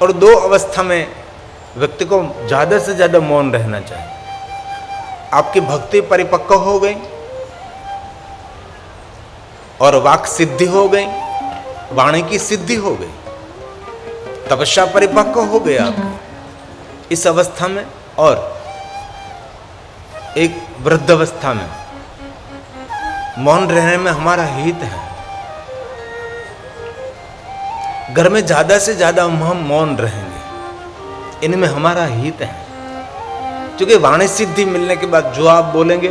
और 2 अवस्था में व्यक्ति को ज़्यादा से ज़्यादा मौन रहना चाहिए। आपकी भक्ति परिपक्व हो गई और वाक सिद्धि हो गई, वाणी की सिद्धि हो गई, तपस्या परिपक्व हो गए आप इस अवस्था में। और एक वृद्ध अवस्था में मौन रहने में हमारा हित है। घर में ज्यादा से ज्यादा हम मौन रहेंगे, इनमें हमारा हित है। क्योंकि वाणी सिद्धि मिलने के बाद जो आप बोलेंगे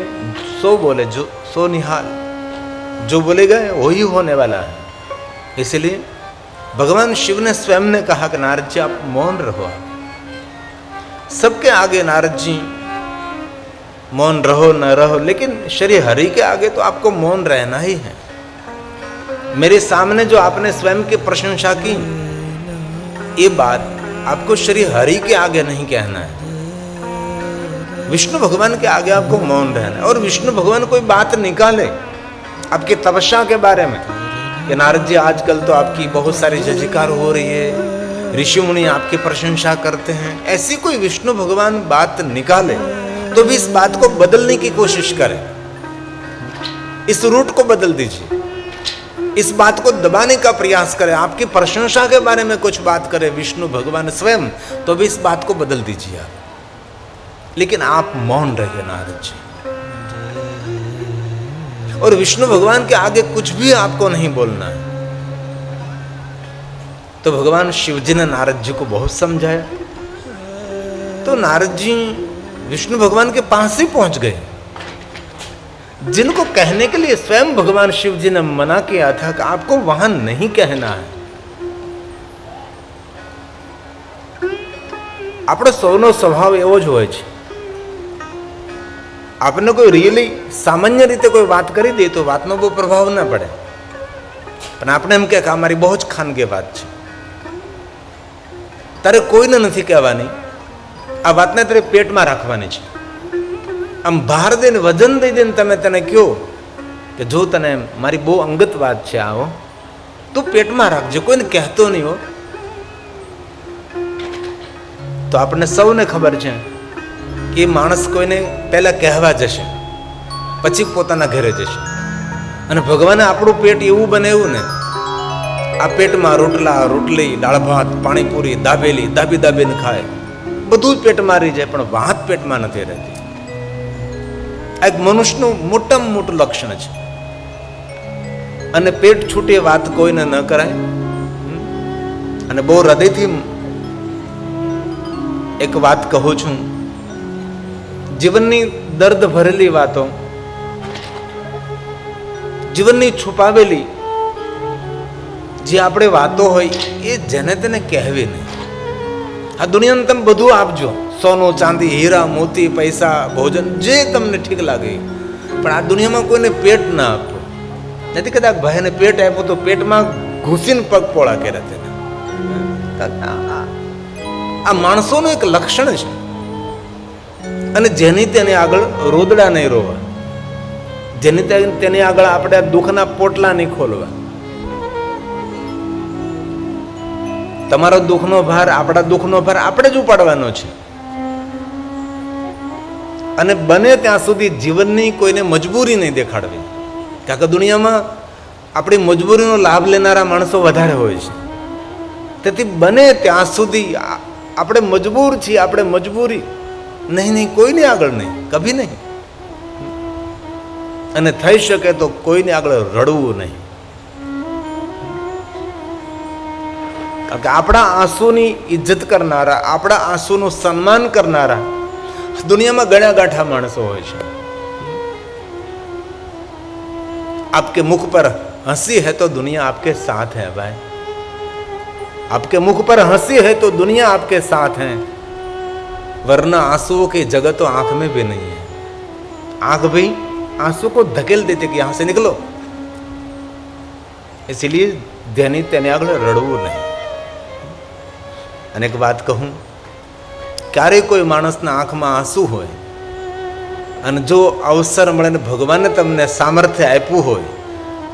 सो बोले, जो सो निहाल, जो बोलेगा वही होने वाला है। इसलिए भगवान शिव ने स्वयं ने कहा कि नारद जी आप मौन रहो। आप सबके आगे नारद जी मौन रहो न रहो, लेकिन श्री हरि के आगे तो आपको मौन रहना ही है। मेरे सामने जो आपने स्वयं की प्रशंसा की, ये बात आपको श्री हरि के आगे नहीं कहना है, विष्णु भगवान के आगे आपको मौन रहना है। और विष्णु भगवान कोई बात निकाले आपकी तपस्या के बारे में कि नारद जी आजकल तो आपकी बहुत सारी जयकार हो रही है, ऋषि मुनि आपकी प्रशंसा करते हैं, ऐसी कोई विष्णु भगवान बात निकाले तो भी इस बात को बदलने की कोशिश करें, इस रूट को बदल दीजिए, इस बात को दबाने का प्रयास करें। आपकी प्रशंसा के बारे में कुछ बात करें विष्णु भगवान स्वयं, तो भी इस बात को बदल दीजिए आप। लेकिन आप मौन रहिए नारद जी, और विष्णु भगवान के आगे कुछ भी आपको नहीं बोलना है। तो भगवान शिव जी ने नारद जी को बहुत समझाया, तो नारद जी विष्णु भगवान के पास ही पहुंच गए, जिनको कहने के लिए स्वयं भगवान शिव जी ने मना किया था कि आपको वहां नहीं कहना है। આપણો સૌનો સ્વભાવ એવો જ હોય છે, आपने कोई रियली सामान्य रीते कोई बात करी दे तो बातનો બહુ પ્રભાવ ના પડે, પણ આપણે એમ કે અમારી બહુ જ ખાનગી વાત છે, તારે કોઈને નથી કહેવાની, આ વાતને તારે પેટમાં રાખવાની છે। આમ બહાર દઈને વજન દઈ દઈને તમે તને કહો કે જો તને મારી બહુ અંગત વાત છે આવો, તું પેટમાં રાખજો, કોઈને કહેતો નહીં હો। તો આપણને સૌને ખબર છે કે માણસ કોઈને પહેલા કહેવા જશે પછી પોતાના ઘરે જશે, અને ભગવાને આપણું પેટ એવું બનાવ્યું ને, આ પેટમાં રોટલા રોટલી દાળ ભાત પાણીપુરી દાબેલી દાબી દાબીને ખાય, બધું જ પેટમાં રહી જાય, પણ વાત પેટમાં નથી રહેતી। આ એક મનુષ્યનું મોટામાં મોટું લક્ષણ છે, અને પેટ છૂટી વાત કોઈને ન કરાય। અને બહુ હૃદયથી એક વાત કહું છું, જીવનની દર્દ ભરેલી વાતો, જીવનની છુપાવેલી જે આપણે વાતો હોય એ જેને તેને કહેવી નહીં। આ દુનિયાને તમે બધું આપજો, સોનું ચાંદી હીરા મોતી પૈસા ભોજન જે તમને ઠીક લાગે, પણ આ દુનિયામાં કોઈને પેટ ના આપો। નથી કદાચ ભાઈને પેટ આપ્યું તો પેટમાં ઘૂસીને પગ પોળા કર્યા તેને। આ માણસોનું એક લક્ષણ છે, અને જેની તેની આગળ રોદડા નહીં રોવા, જેની તેની આગળ આપણે દુઃખના પોટલા નહીં ખોલવા। તમારો દુઃખનો ભાર, આપણા દુઃખનો ભાર આપણે જ ઉપાડવાનો છે। અને બને ત્યાં સુધી જીવનની કોઈને મજબૂરી નહીં દેખાડવી, કારણ કે દુનિયામાં આપણી મજબૂરીનો લાભ લેનારા માણસો વધારે હોય છે। તેથી બને ત્યાં સુધી આપણે મજબૂર છીએ, આપણે મજબૂરી નહીં નહીં કોઈની આગળ નહીં, કભી નહીં, અને થઈ શકે તો કોઈની આગળ રડવું નહીં, કારણ કે આપણા આંસુની ઇજ્જત કરનારા, આપણા આંસુનું સન્માન કરનારા દુનિયામાં ગણ્યા ગાંઠા માણસો હોય છે। आपके मुख पर हंसी है तो दुनिया आपके साथ है भाई, आपके मुख पर हंसी है तो दुनिया आपके साथ है, वरना आंसुओं की जगह तो आंख में भी नहीं है। आंख भी आंसू को धकेल देते कि यहां से निकलो, इसलिए ધ્યાની તેને આગળ રડવું નહીં। અને એક વાત કહું, ક્યારેય કોઈ માણસના આંખમાં આંસુ હોય અને જો અવસર મળે ને ભગવાને તમને સામર્થ્ય આપ્યું હોય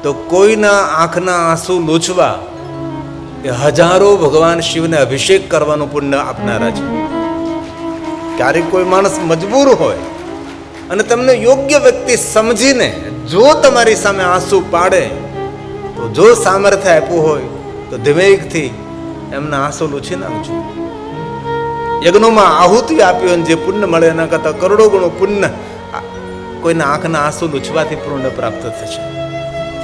તો કોઈના આંખના આંસુ લૂછવા એ હજારો ભગવાન શિવને અભિષેક કરવાનું પુણ્ય આપનારા છે. ક્યારેક કોઈ માણસ મજબૂર હોય અને તમને યોગ્ય વ્યક્તિ સમજીને જો તમારી સામે આંસુ પાડે, તો જો સામર્થ્ય આપ્યું હોય તો ધીમેકથી એમના આંસુ લૂછી નાખજો. યજ્ઞોમાં આહુતિ આપી હોય જે પુણ્ય મળે એના કરતાં કરોડો ગણું પુણ્ય કોઈના આંખના આંસુ લૂછવાથી પુણ્ય પ્રાપ્ત થશે.